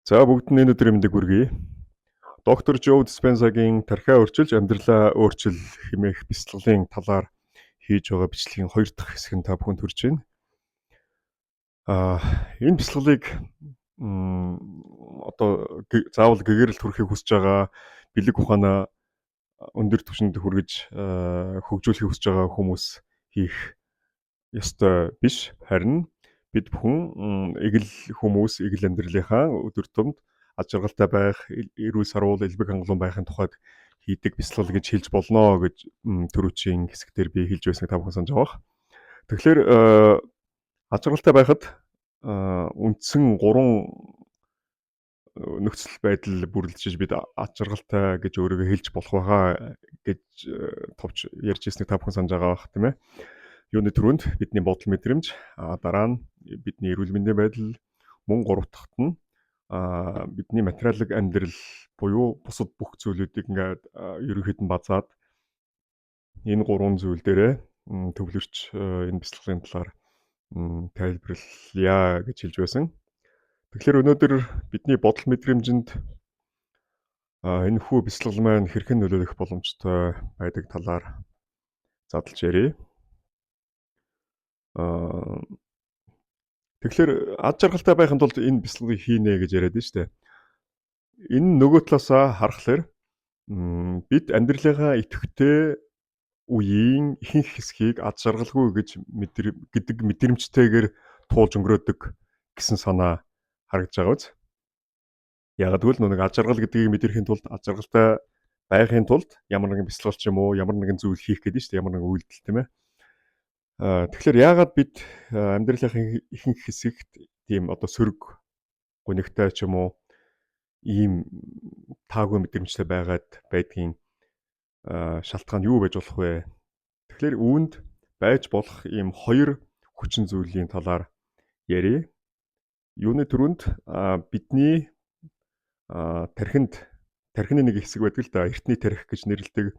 За бүгдэнд өнөөдрийн мэндийг хүргэе. Доктор Joe Dispenza-гийн тархиа өөрчилж амьдралаа өөрчил хэмээх бяцлаглалын талаар хийж байгаа бичлэгийн 2 дахь хэсэг нь та бүхэнд хүрч байна. Энэ бяцлаглалыг заавал гэгэрэлд хүрэхийг хүсэж байгаа бэлэг ухаанаа өндөр түвшинд хүргэж хөгжүүлэхийг хүсэж байгаа хүмүүс хийх ёстой биш. Харин бид бүхэн эгэл хүмүүс эгэл амьдралынхаа өдөр тутамд аж аргалтай байх, эрүүл сарвал элбэг хангалуун байхын тухайд хийдэг бяцлал гэж хэлж болно гэж түрүүчийн хэсэгтэр би хэлж байсныг та бүхэн санаж байгаа. Тэгэхээр аж аргалтай байхад үндсэн 3 нөхцөл байдал бүрэлдэжж бид аж аргалтай гэж өөрийгөө хэлж болох байгаа гэж товч ярьж ирснийг та бүхэн санаж байгаа бах тийм ээ. Юуны түрүүнд бидний бодол мэдрэмж, дараа нь бидний эрүүл мэндийн байдал, мөн 3 дахьт нь бидний материалын амьдрал буюу бусад бүх зүйлүүдийг ингээд ерөнхийдөө базаад энэ 3 зүйл дээрээ төвлөрч энэ бяцлаглалын талаар тайлбарлая гэж хэлж байсан. Тэгэхээр өнөөдөр бидний бодол мэдрэмжинд энэ хүү бяцлаглал маань хэрхэн нөлөөлөх боломжтой байдаг талаар задлж ярив. Тэгэхээр аж аргалтай байхын тулд энэ бяцлаглалыг хийнэ гэж яриад байна шүү дээ. Энэ нөгөө талаасаа харахаар бид амьдралынхаа идэвхтэй үеийн ихэнх хэсгийг аж аргалгүй гэдэг мэдрэмжтэйгээр туулж өнгөрөөдөг гэсэн санаа харагдж байгаа биз. Яг гэвэл нэг аж аргал гэдгийг мэдрэхийн тулд аж аргалтай байхын тулд ямар нэгэн бяцлал ч юм уу ямар нэгэн зүйл хийх гэдэг нь шүү дээ. Ямар нэгэн үйлдэл тийм ээ. Тэгэхээр яагаад бид амьдралынхаа ихэнх хэсэгт тийм сөрөг гунигтай ч юм уу ийм таагүй мэдрэмжтэй байдгийн шалтгаан юу байж болох вэ? Тэгэхээр үүнд байж болох ийм 2 хүчин зүйлийн талаар ярив. Юуны түрүүнд бидний тархины нэг хэсэг байдаг л да. Эртний тархи гэж нэрлэдэг.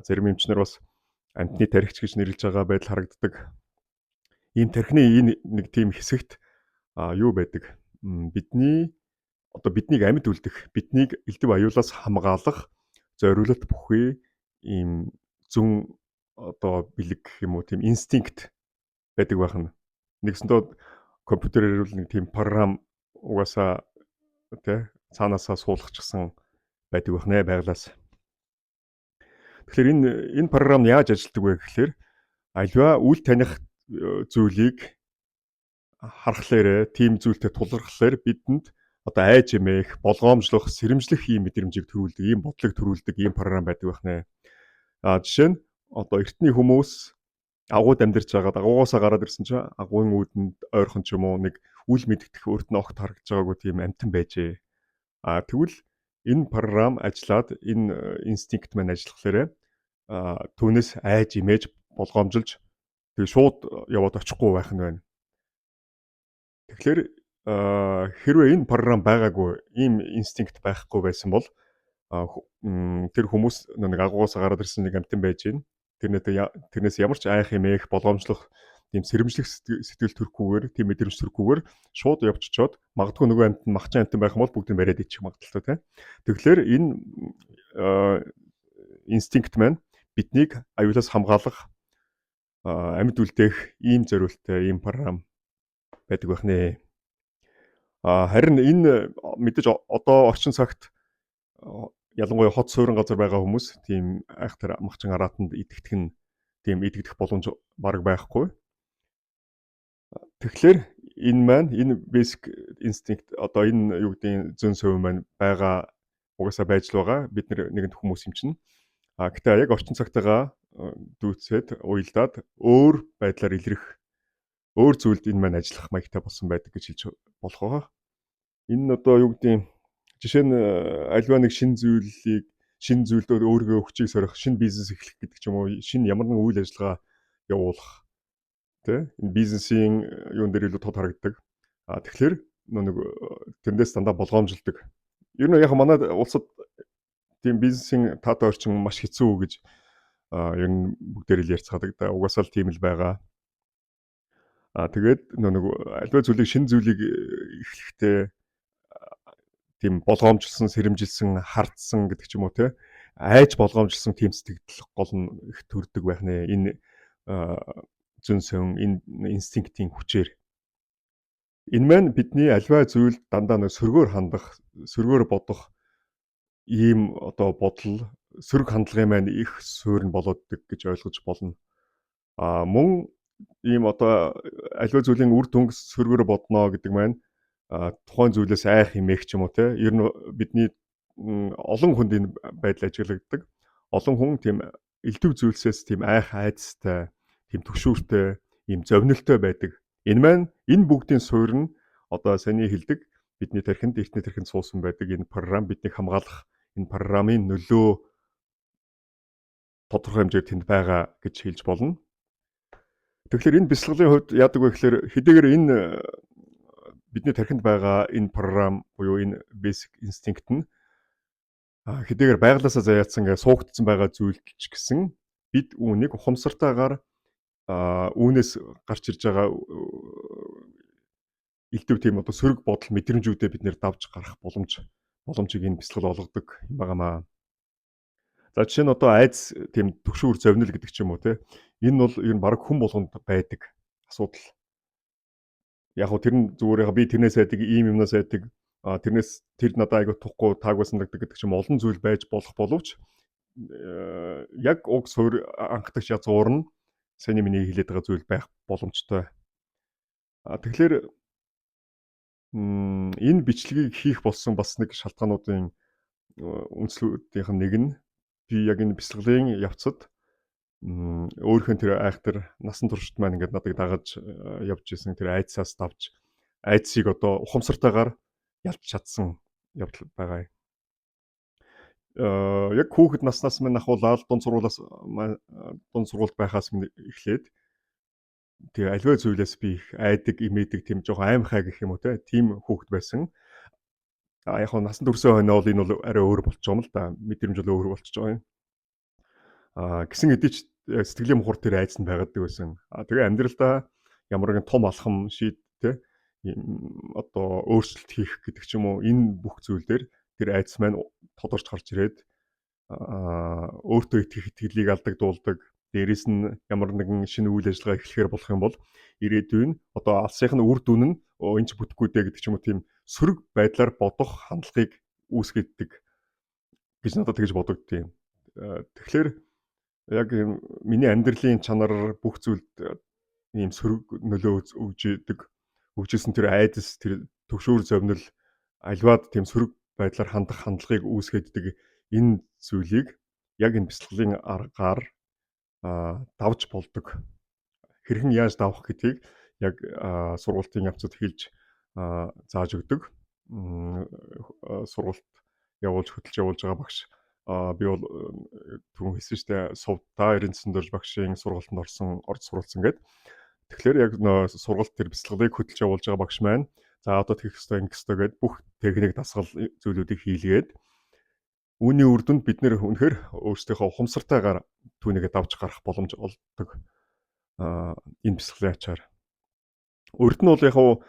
Зарим эмчнэр бас амьтны тархич гэж нэрлэж байгаа байдал харагддаг. Ийм тархины энэ нэг тийм хэсэгт юу байдаг? Биднийг амьд үлдэх, биднийг элдв аюулаас хамгаалах зориулалт бүхий ийм зүн бэлэг гэх юм уу тийм инстинкт байдаг байна. Нэгсэндээ компьютерээр бол нэг тийм програм угаасаа цаанаасаа суулгачихсан байдаг байна байглаас. Тэгэхээр энэ програм яаж ажилладаг вэ гэхээр альва үл таних зүйлийг харахлаарэ тийм зүйлтэй тулгархлаар бидэнд айж эмээх, болгоомжлох, сэрэмжлэх ийм мэдрэмжийг төрүүлдэг, ийм бодлыг төрүүлдэг ийм програм байдаг байна. Жишээ нь эртний хүмүүс агууд амьдарч байгаад агуугаасаа гараад ирсэн чинь агуун үүдэнд ойрхон ч юм уу нэг үл мэддэх өөрт нь огт харагдж байгаагүй тийм амтан байжээ. Тэгвэл энэ програм ажиллаад энэ инстинкт маань ажиллахлаарэ түүнээс айж имэж болгоомжилж тэг шууд яваад очихгүй байх нь байна. Тэгэхээр хэрвээ энэ програм байгаагүй, ийм инстинкт байхгүй байсан бол тэр хүмүүс нэг агуугаасаа гараад ирсэн нэг амтан байж гин. Тэрнээс ямар ч айх эмээх болгоомжлох тийм сэрэмжлэх сэтгэл төрөхгүйгээр тийм мэдрэмж төрөхгүйгээр шууд явчихчоод магадгүй нөгөө амтан махчин амтан байх юм бол бүгд бариад ичих магадaltaй тийм. Тэгэхээр энэ инстинкт маань биднийг аюулаас хамгаалах амьд үлдээх ийм зориулттай ийм програм байдаг байна. Харин энэ мэдээж одоо орчин цагт ялангуяа хот суурин газар байгаа хүмүүс тийм айхтар махчин араатанд идэгдэх боломж бараг байхгүй. Тэгэхээр энэ basic instinct энэ юу гэдгийг зөн сөв маань байгаа угаасаа байж л байгаа. Бид нэгэн хүмүүс юм чинь. Гэтэ яг орчин цагтайгаа дүүцээд уялдаад өөр байдлаар илрэх өөр зүйлд энэ маань ажиллах маягтай болсон байдаг гэж хэлж болох байгаа. Энэ юу гэдгийг жишээ нь альва нэг шинэ зүйлд өөрийгөө хүчийг сорих, шинэ бизнес эхлэх гэдэг ч юм уу, шинэ ямар нэгэн үйл ажиллагаа явуулах. Энэ бизнесийн юун дээр илүү тод харагддаг. Тэгэхээр тэндээс дандаа болгоомжилдог. Ер нь яг манай улсад тийм бизнесийн таатай орчин маш хэцүү гэж ер нь бүгдээр л ярьцгаадаг. Угаасаа л тийм л байгаа. Тэгээд альва шинэ зүйлийг эхлэхдээ тийм болгоомжлсон, сэрэмжилсэн, хардсан гэдэг ч юм уу те айж болгоомжлсон тийм сэтгэл гол нь их төрдөг байх нэ. Энэ зүүн сөн энэ инстинктийн хүчээр энэ маань бидний альва зүйл дандаа нэг сөргөөр хандах, сөргөөр бодох ийм одоо бодол сөрөг хандлагын маань их суурь нь болооддаг гэж ойлгож болно. Мөн ийм одоо альва зүйлийн үр дүнг сөргөөр бодно гэдэг маань тухайн зүйлээс айх хэмээх ч юм уу те. Ер нь бидний олон хүнд энэ байдал ажиглагддаг. Олон хүн тийм элдв зүйлсээс тийм айх айцтай, тийм түгшүүртэй, ийм зовнилтой байдаг. Энэ бүгдийн суурь нь одоо саний хэлдэг бидний тархинд эртний тархинд суусан байдаг энэ програм биднийг хамгаалах энэ програмын нөлөө тодорхой хэмжээгээр тэнд байгаа гэж хэлж болно. Тэгэхээр энэ бясалгалын хувьд яадаг вэ гэхээр хэдийгээр энэ бидний тархинд байгаа энэ програм буюу энэ basic instinct нь хэдийгээр байглаасаа заяатсан гэ суугдсан байгаа зүйл ч гэсэн бид үүнийг ухамсартайгаар үүнээс гарч ирж байгаа элдв тийм одоо сөрөг бодол мэдрэмжүүдээ бид нэр давж гарах боломжийг энэ бясалгал олгодог юм байнамаа. За жишээ нь одоо айдас тийм түгшүүр зовнил гэдэг ч юм уу те. Энэ бол ер нь баг хүн болгонд байдаг асуудал. Яг хөө тэр нь зүгээр би тэрнээс айдаг, ийм юмнаас айдаг, тэрнээс тэр надад айгу тухгүй таагүй санагддаг гэдэг ч юм олон зүйл байж болох боловч яг уг суурь анхдагч язгуур нь саний миний хэлээд байгаа зүйл байх боломжтой. Тэгэхээр энэ бичлэгийг хийх болсон бас нэг шалтгаануудын үндслүүдийнх нь нэг нь би яг энэ бясалгалын явцад өөрийнхөө тэр айхтар насан туршид маань ингээд надад дагаж явж исэн тэр айцсаас давж айцыг одоо ухамсартайгаар ялж чадсан явдал байгаа. Яг хүүхэд наснаас минь ахуулаад дунд сургуульд байхаас минь эхлээд тэгээ аливаа зүйлээс би их айдаг, имээдэг тийм жоохон аимхай гэх юм уу те тийм хүүхэд байсан. Яг хоо насан туршийн хойно бол энэ бол арай өөр болчих юм л да. Мэдрэмж бол өөр болчих жоо юм. Гисэн хэдий ч сэтгэлийн мухар тэр айц нь байгаад байсан. Тэгээ амьдралдаа ямар нэгэн том алхам шийд те одоо өөрчлөлт хийх гэдэг ч юм уу энэ бүх зүйлээр тэр айц маань тодорч гарч ирээд өөртөө итгэх итгэлийг алдагдуулдаг. Дээрээс нь ямар нэгэн шинэ үйл ажиллагаа эхлэхээр болох юм бол ирээдүйн одоо алсынх нь үр дүн нь энэ ч бүтэхгүй дээ гэдэг ч юм уу тийм сөрөг байдлаар бодох хандлагыг үүсгэдэг гэж надад тэгж бодогдтiin. Тэгэхээр яг миний амьдралын чанар бүх зүйлд ийм сөрөг нөлөө өгжсэн тэр айдас тэр төгшөөр зовнил альваад тийм сөрөг байдлаар хандах хандлагыг үүсгэдэг энэ зүйлийг яг энэ бясалгалын аргаар давж болдог. Хэрхэн яаж давах гэдгийг яг сургалтын явцад хэлж зааж өгдөг. Сургалт явуулж хөтлж явуулж байгаа багш би бол түрүүн хэлсэн шүү дээ сувдаа 99 дөрж багшийн сургалтанд орж суралцсан гэдэг. Тэгэхээр яг сургалт тэр бясалгалыг хөтлж явуулж байгаа багш маань за одоо тэгэх ёстой ингэх ёстой гэдээ бүх техник дасгал зүйлүүдийг хийлгээд үүний үр дүнд бид нэр үнэхээр өөрсдийнхөө ухамсартайгаар түүнийгээ давж гарах боломж олддог. Энэ бясалгалын ачаар. Урд нь бол яг хуу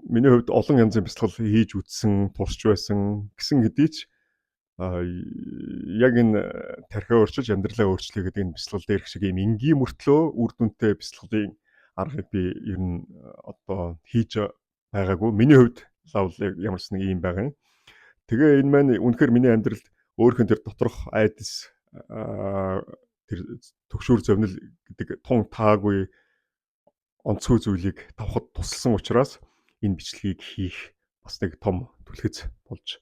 миний хувьд олон янзын бясалгал хийж үтсэн, тусч байсан гэсэн хэдий ч яг энэ тархиа өөрчилж амьдралаа өөрчлөе гэдэг энэ бясалгал дээр их шиг юм энгийн мөртлөө үр дүнтэй бясалгалын аргыг би ер нь одоо хийж байгаагүй. Миний хувьд лавл ямар ч нэг юм байгаа юм. Тэгээ энэ маань үнэхээр миний амьдралд өөрхөн тэр доторх айдас тэр төгшүүр зовнил гэдэг тун таагүй онцгой зүйлийг давхад тусалсан учраас энэ бичлэгийг хийх бас нэг том түлхэц болж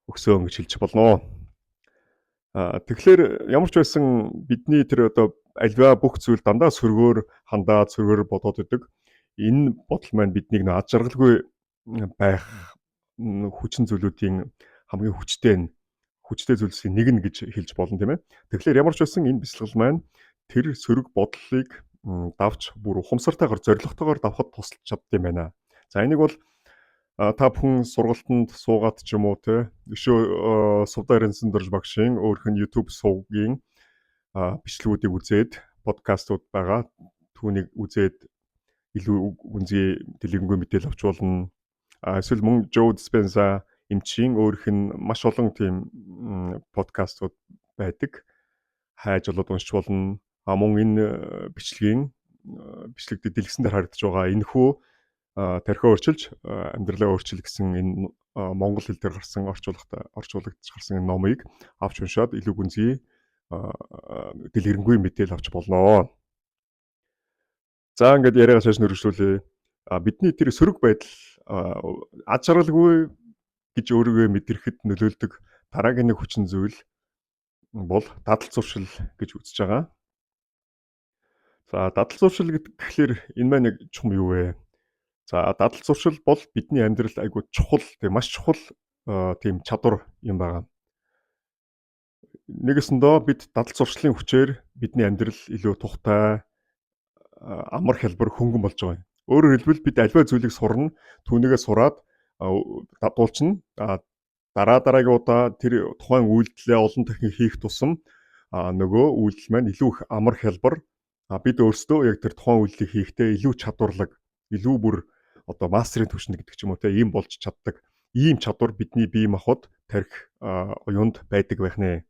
өгсөн гэж хэлж болно. Тэгэхээр ямар ч байсан бидний тэр одоо альва бүх зүйл дандаа сөргөөр хандаад сөргөөр бодоод идэг. Энэ бодол маань биднийг ад жаргалгүй байх хүчин зүйлүүдийн хамгийн хүчтэй зүйлсийн нэг нь гэж хэлж болно тийм ээ. Тэгэхээр ямар ч байсан энэ бясалгал маань тэр сөрөг бодлыг давж бүр ухамсартайгаар зоригтойгоор давхад тусалж чаддсан юм байна. За энийг бол та бүхэн сургалтанд суугаад ч юм уу те өшөө сувдаа 99 дөрж багшийн өөрх нь YouTube сувгийн бичлэгүүдийг үзээд подкастууд байгаа. Түүнийг үзээд илүү үнзий дэлгэнгүй мэдээлэл авч болно. Эсвэл мөн Joe Dispenza эмчийн өөрөх нь маш олон тийм подкастууд байдаг. Хайж болоод уншиж болно. Мөн энэ бичлэгдээ дэлгэсэн дээр харагдаж байгаа энэхүү тархиа өөрчилж амьдралаа өөрчил гэсэн энэ монгол хэл дээр гарсан орчуулагдж гарсан энэ номыг авч уншаад илүү гүнзгий дэлгэрэнгүй мэдээлэл авч болноо. За ингээд яриагаа шааш нөрвжлүүлээ. Бидний тэр сөрөг байдал аз жаргалгүй гэж өөрийгөө мэдрэхэд нөлөөлдөг дараагийн нэг хүчин зүйл бол дадал зуршил гэж үзэж байгаа. За дадал зуршил гэхлээр энэ маань нэг чухам юу вэ? За дадал зуршил бол бидний амьдралд айгүй чухал, маш чухал тийм чадвар юм байна. Нэгэсэндөө бид дадал зуршлын хүчээр бидний амьдрал илүү тухтай, амар хялбар хөнгөн болж байгаа юм. Өөрөөр хэлбэл бид альва зүйлийг сурна, түүнийгээ сураад дадуулчна. Дараагийн удаа тэр тухайн үйлдэлээ олон дахин хийх тусам нөгөө үйлдэл маань илүү их амар хялбар бид өөрсдөө яг тэр тухайн үйлдэлийг хийхдээ илүү чадварлаг, илүү бүр одоо мастерын түвшинд гэдэг ч юм уу те ийм болж чаддаг. Ийм чадвар бидний бие махбод тарих оюунд байдаг байх нэ.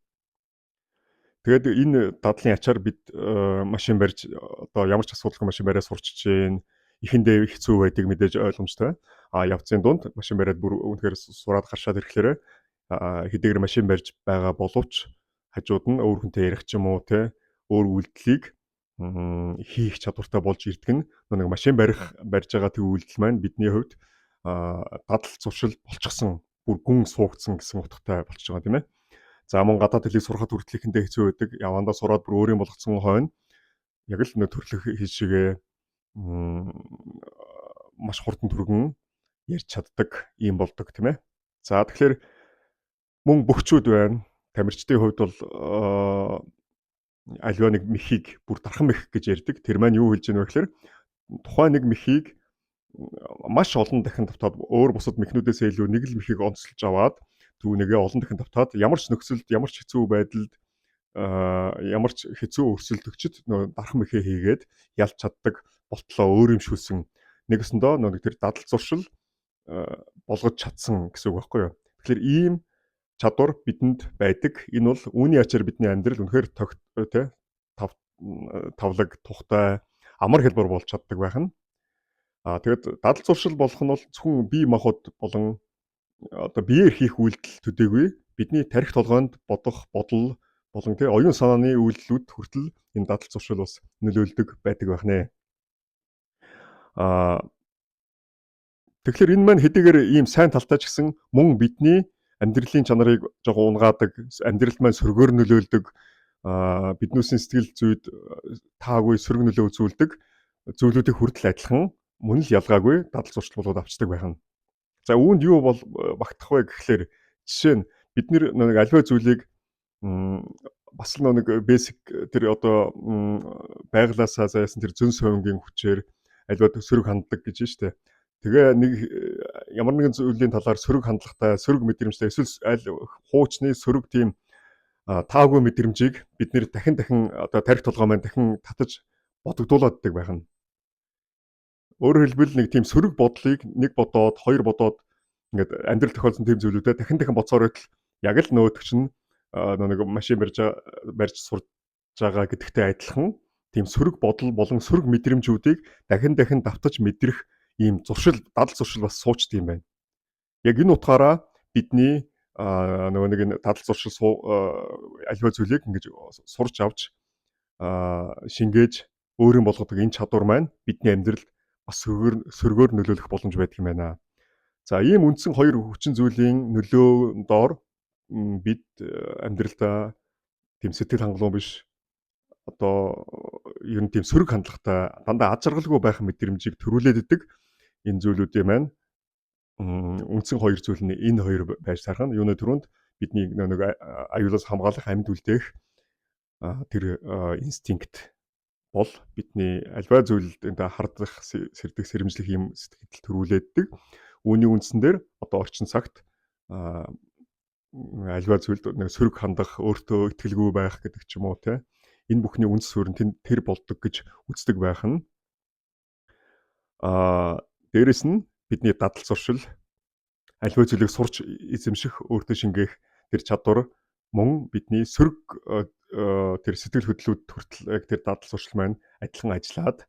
Тэгээд энэ дадлын ачаар бид машин барьж одоо ямар ч асуудалгүй машин бариад сурч чинь эхэндээ хэцүү байдаг мэдээж ойлгомжтой. Явцын дунд машин бариад бүр үнэхээр сураад гаршаад ирэхлээр хэдийгээр машин барьж байгаа боловч хажууд нь өөр хүнтэй ярих ч юм уу те өөр үйлдэлийг хийх чадвартай болж ирдэг нь нэг машин барьж байгаа тэр үйлдэл маань бидний хувьд дадал зуршил болчихсон бүр гүн суугдсан гэсэн утгатай болчихж байгаа тийм ээ. За мөн гадаад хэлийг сурахад хүртэл ихэндээ хэцүү байдаг. Явандаа сураад бүр өөрийн болгоцсон хойно яг л нэг төрлөх хэл шигээ маш хурдан түргэн ярьж чаддаг юм болдог тийм ээ. За тэгэхээр мөн бөхчүүд байна. Тамирчдын хувьд бол аливаа нэг мэхийг бүр дархан мэх гэж ярьдаг. Тэр маань юу хэлж байгаа вэ гэхээр тухайн нэг мэхийг маш олон дахин давтаад өөр бусад мэхнүүдээс илүү нэг л мэхийг онцолж аваад түүнийгээ олон дахин давтаад ямар ч нөхцөлд ямар ч хэцүү байдалд ямар ч хэцүү өрсөлдөгчд дархан мэхээ хийгээд ялж чаддаг болтлоо өөрөмшүүлсэн нэгэсэндөө нэг тэр дадал зуршил болгож чадсан гэсэн үг байхгүй юу. Тэгэхээр ийм чадвар бидэнд байдаг. Энэ бол үүний ачаар бидний амьдрал үнэхээр тавлаг тухтай амар хялбар болж чаддаг байх нь. Тэгээд дадал зуршил болох нь бол зөвхөн бие махбод болон одоо биеэр хийх үйлдэл төдийгүй бидний тарих толгойд бодох бодол болон оюун санааны үйлдэлүүд хүртэл энэ дадал зуршил бас нөлөөлдөг байдаг байх нэ. Тэгэхээр энэ маань хэдийгээр ийм сайн талтай ч гэсэн мөн бидний амьдралын чанарыг жоохон унгаадаг, амьдрал маань сөргөөр нөлөөлдөг, биднүүсийн сэтгэл зүйд таагүй сөрөг нөлөө үзүүлдэг зүйлүүдийг хүртэл адилхан мөн л ялгаагүй дадал зуршил болгоод авчдаг байх нь. За үүнд юу бол багтах вэ гэхлээр жишээ нь бид нэг аливаа зүйлийг бас л нэг basic тэр одоо байглаасаа зайсан тэр зөн совингийн хүчээр аливаа сөрөг ханддаг гэж байна шүү дээ. Тэгээ нэг ямар нэгэн зүйлийн талаар сөрөг хандлагатай, сөрөг мэдрэмжтэй эсвэл аль хуучны сөрөг тийм таагүй мэдрэмжийг бид нэр дахин одоо тарих толгой маань дахин татаж бодогдуулаад байдаг байх нь. Өөрөөр хэлбэл нэг тийм сөрөг бодлыг нэг бодоод, хоёр бодоод ингээд амьдрал тохиолдсон тийм зүйлүүдэд дахин бодсоор байтал яг л нөгөөдөг чинь нэг машин барьж сурж байгаа гэдэгтэй адилхан тийм сөрөг бодол болон сөрөг мэдрэмжүүдийг дахин давтаж мэдрэх ийм дадал зуршил бас суучт юм байна. Яг энэ утгаараа бидний нөгөө нэг энэ дадал зуршил аливаа зүйлийг ингэж сурч авч шингээж өөрийн болгодог энэ чадвар маань бидний амьдралд бас сөргөөр нөлөөлөх боломж байдаг юм байна. За ийм үндсэн хоёр хүчин зүйлийн нөлөө доор бид амьдралдаа тийм сэтгэл хангалуун биш одоо ер нь тийм сөрөг хандлагатай дандаа аз жаргалгүй байх мэдрэмжийг төрүүлээд идэг энэ зүйлүүдийн маань үндсэн хоёр зүйл нь энэ хоёр байж таарах нь юуны түрүүнд бидний нэг аюулаас хамгаалах амьд үлдээх тэр инстинкт бол бидний альва зүйлд хардах сэрдэх сэрэмжлэх юм сэтгэл төрүүлээддэг. Үүний үндсэн дээр одоо орчин цагт альва зүйлд нэг сөрөг хандах, өөртөө итгэлгүй байх гэдэг ч юм уу те. Энэ бүхний үндэс суурь нь тэр болдог гэж үздэг байх нь. Дээрэс нь бидний дадал зуршил аливаа зүйлийг сурч эзэмших, өөртөө шингээх тэр чадвар мөн бидний сөрөг тэр сэтгэл хөдлөлүүд хүртэл яг тэр дадал зуршил маань адилхан ажиллаад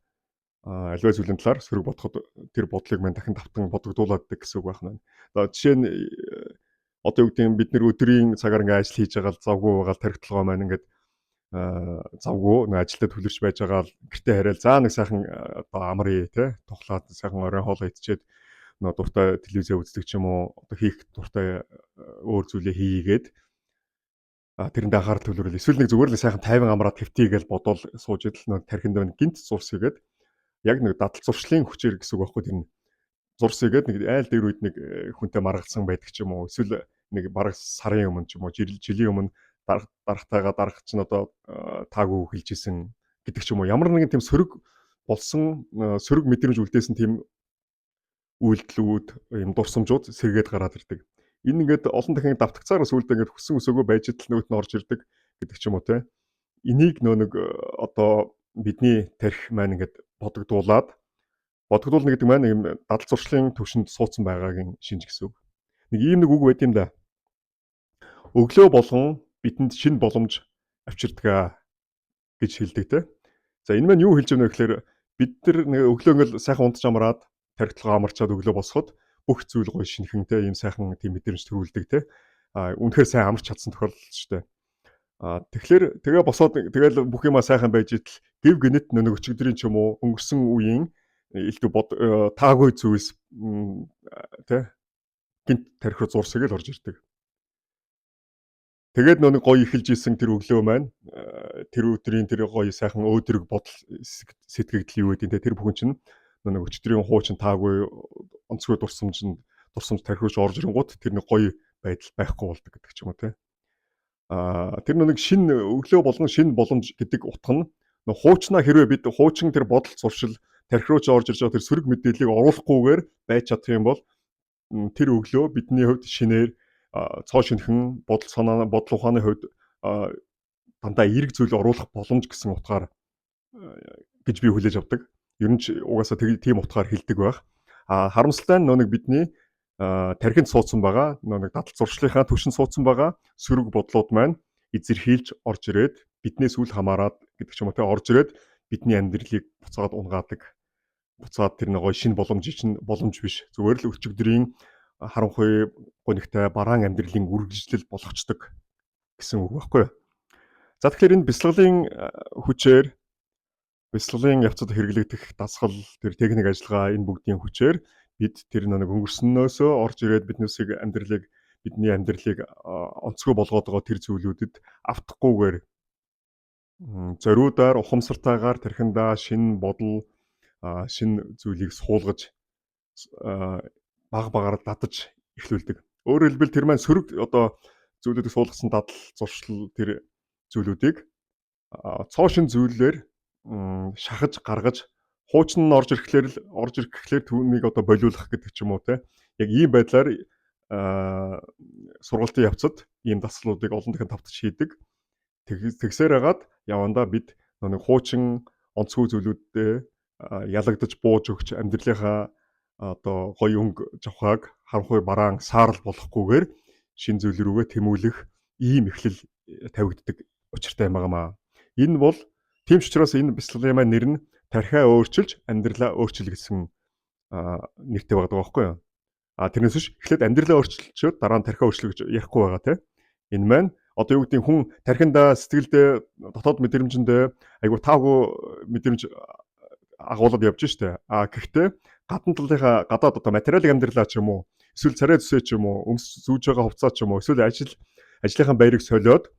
аливаа зүйлийн талаар сөрөг бодоход тэр бодлыг маань дахин давтан бодогдуулаад гэсэн үг байна. Одоо жишээ нь одоо юу гэдэг нь бид нэр өдрийн цагаар ингээ ажил хийж байгаа л завгүй байгаа тархитлагаа маань ингээд завгүй нэг ажилдаа төлөрч байж байгаа л гэртээ хараал за нэг сайхан одоо амрыг те тухлаад сайхан оройн хоолоо идчихэд нөө дуртай телевизээ үздэг ч юм уу одоо хийх дуртай өөр зүйлээ хийгээд тэрэндээ анхаарал төвлөрөл эсвэл нэг зүгээр л сайхан тайван амраад хэвтий гэж бодвол сууж идэл нөө тархинд байна гинт зурс игээд яг нэг дадал зуршлын хүчээр гэсэн үг байхгүй тэр нь зурс игээд нэг айл дээр үед нэг хүнтэй маргалсан байдаг ч юм уу эсвэл нэг бараг сарын өмнө ч юм уу жилийн өмнө дарахтайгаа дарах чинь одоо таагүй хэлжсэн гэдэг ч юм уу ямар нэгэн тийм сөрөг болсон сөрөг мэдрэмж үлдээсэн тийм үйлдэлүүд юм дурсамжууд сэргээд гараад ирдэг. Энэ ингээд олон дахин давтагцаар сүулдэ ингээд хүссэн өсөөгөө байж идэл нөгөөт нь орж ирдэг гэдэг ч юм уу те. Энийг нэг одоо бидний тарих маань ингээд бодогдуулна гэдэг маань юм дадал зуршлын төвшөнд суудсан байгаагийн шинж гэсэн үг. Нэг ийм нэг үг байт юм да. Өглөө болгон бидэнд шинэ боломж авчирдаг гэж хэлдэг те. За энэ маань юу хэлж байна вэ гэхээр бид нар нэг өглөө ингээл сайхан унтж амраад тархитлагаа амарчаад өглөө босоход бүх зүйл гоё шинэхэнтэй ийм сайхан тийм мэдрэмж төрүүлдэг те. Үнэхээр сайн амарч чадсан тохиолдол шүү дээ. Тэгэхээр тэгээ босоод тэгэл бүх юмаа сайхан байж идэл гів гинэт нэг өчигдрийн ч юм уу өнгөрсөн үеийн илтүү таагүй зүйлс тэ гинт тархи зурсыг л орж ирдэг. Тэгээд нэг гоё эхэлж исэн тэр өглөө маань тэр өдрийн тэр гоё сайхан өөдрөг бодол сэтгэгдэл юу гэдэг тэр бүхэн чинь нэг өчигдрийн хуучин таагүй онцгой дурсамж тархиуч орж ирэнгუთ тэр нэг гоё байдал байхгүй болдог гэдэг ч юм уу те. Тэр нэг шинэ өглөө болгон шинэ боломж гэдэг утга нь хуучнаа хэрвээ бид хуучин тэр бодол зуршил тархи руу ч орж ирж байгаа тэр сөрөг мэдээллийг оруулахгүйгээр байж чадах юм бол тэр өглөө бидний хувьд шинээр цоо шинхэн бодол ухааны хувьд дандаа эерэг зүйл оруулах боломж гэсэн утгаар гэж би хүлээж авдаг. Ер нь ч угаасаа тийм утгаар хэлдэг байх. Харамсалтай нь нэг бидний тархинд суудсан байгаа нэг дадал зуршлынхаа түвшин суудсан байгаа сөрөг бодлууд маань эзэрхийлж орж ирээд биднээс үл хамааран гэдэг ч юм уу те орж ирээд бидний амьдралыг буцаад унгаадаг. Буцаад тэр нэг гоё шинэ боломж биш. Зүгээр л өчигдрийн харанхуй гонигтай бараан амьдралын үргэлжлэл болгочдөг гэсэн үг байхгүй юу? За тэгэхээр энэ бяцлаглалын хүчээр бяцлаглалын явцад хэрэглэгдэх дасгал тэр техник ажиллагаа энэ бүгдийн хүчээр бид тэр нэг өнгөрснөөсөө орж ирээд бидний амьдралыг онцгой болгоод байгаа тэр зүйлүүдэд автахгүйгээр зориудаар ухамсартайгаар тархиндаа шинэ бодол шинэ зүйлийг суулгаж багаар дадаж эхлүүлдэг. Өөрөөр хэлбэл тэр маань сөрөг одоо зүйлүүдийг суулгасан дадал зуршил тэр зүйлүүдийг цоо шин зүйлээр шахаж гаргаж хуучин нь орж ирэхлээр түүнийг одоо болиулах гэдэг ч юм уу те. Яг ийм байдлаар сургалтын явцад ийм дасгалуудыг олон дахин давтаж хийдэг. Тэгсээр хагаад явандаа бид нэг хуучин онцгой зүйлүүдтэй ялагдаж бууж өгч амьдралынхаа одоо гоё өнгө жавхааг харанхуй бараан саарл болохгүйгээр шин зүйл рүүгээ тэмүүлэх ийм эхлэл тавигддаг учиртай юм байна. Энэ бол тийм ч учраас энэ бяцлаглалын маань нэр нь тархиа өөрчилж амьдралаа өөрчил гэсэн нэртэй байдаг байхгүй юу? Тэрнээс биш эхлээд амьдралаа өөрчилчөөд дараа нь тархиа өөрчлөх гэж ярихгүй байгаа те. Энэ маань одоо юу гэдэг хүн тархиндаа сэтгэлдээ дотоод мэдрэмжэндээ айгу таагүй мэдрэмж агуулад явж штэ. Гэхдээ гадна талынхаа гадаад одоо материалын амьдралаа ч юм уу эсвэл царай зүсээ ч юм уу өмс зүүж байгаа хувцас ч юм уу эсвэл ажлынхаа баярыг солиод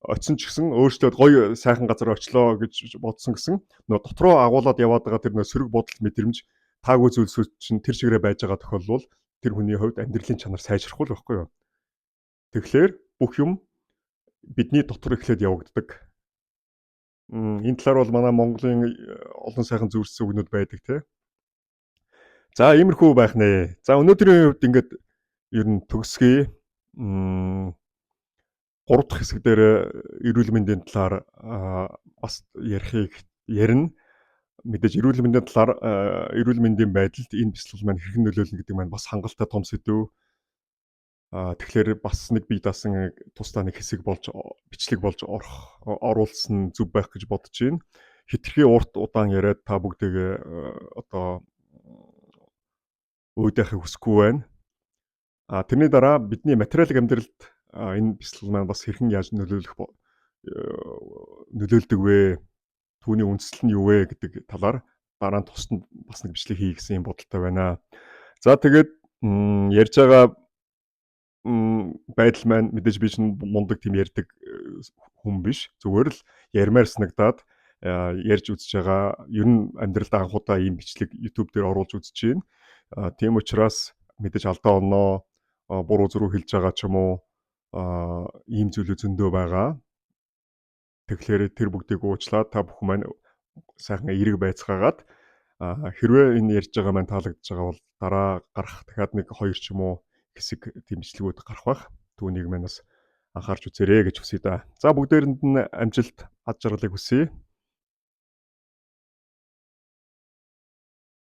очсон ч гэсэн өөрчлөөд гоё сайхан газар очлоо гэж бодсон гэсэн нөө дотроо агуулад яваад байгаа тэр нөө сөрөг бодол мэдрэмж таагүй зүйлсүүд чинь тэр чигээрээ байж байгаа тохиолдол тэр хүний хувьд амьдралын чанар сайжрахгүй л байхгүй юу. Тэгэхээр бүх юм бидний дотор эхлээд явагддаг. Энэ талаар бол манай Монголын олон сайхан зүйлсэн үгнүүд байдаг те. За иймэрхүү байх нэ. За өнөөдрийн хувьд ингээд ер нь төгсгий. 3 дахь хэсэг дээр эрүүл мэндийн талаар бас ярина. Мэдээж эрүүл мэндийн талаар эрүүл мэндийн байдалд энэ бяцлал маань хэрхэн нөлөөлнө гэдэг маань бас хангалттай том сэдв. Тэгэхээр бас нэг бие даасан тусдаа нэг хэсэг болж бичлэг болж оруулсан зүв байх гэж бодож байна. Хэтэрхий урт удаан яриад та бүгдээ одоо уйдахыг хүсэхгүй байна. Тэрний дараа бидний материалын амьдралд энэ бясалгал маань бас хэрхэн яаж нөлөөлдөг вэ? Түүний үндэслэл нь юу вэ гэдэг талаар дараа нь тусад бас нэг бичлэг хий гэсэн юм бодолтой байна. За тэгээд ярьж байгаа байдал маань мэдээж би чинь мундаг тийм ярьдаг хүн биш. Зүгээр л ярмаар санагдаад ярьж үзэж байгаа. Ер нь амьдралд анхудаа ийм бичлэг YouTube дээр оруулж үзэж байна. Тийм учраас мэдээж алдаа оноо буруу зүрүү хэлж байгаа ч юм уу ийм зүйлүүд зөндөө байгаа. Тэгэхээр тэр бүгдийг уучлаад та бүхэн маань сайхан эерэг байцгаагаад хэрвээ энэ ярьж байгаа маань таалагдж байгаа бол дараа гарах дахиад нэг 2 ч юм уу хэсэг дэмжлэгүүд гарах бах. Түүнийг маань бас анхаарч үзээрэй гэж хүсье да. За бүгдээрэнд нь амжилт, ад жаргалыг хүсье.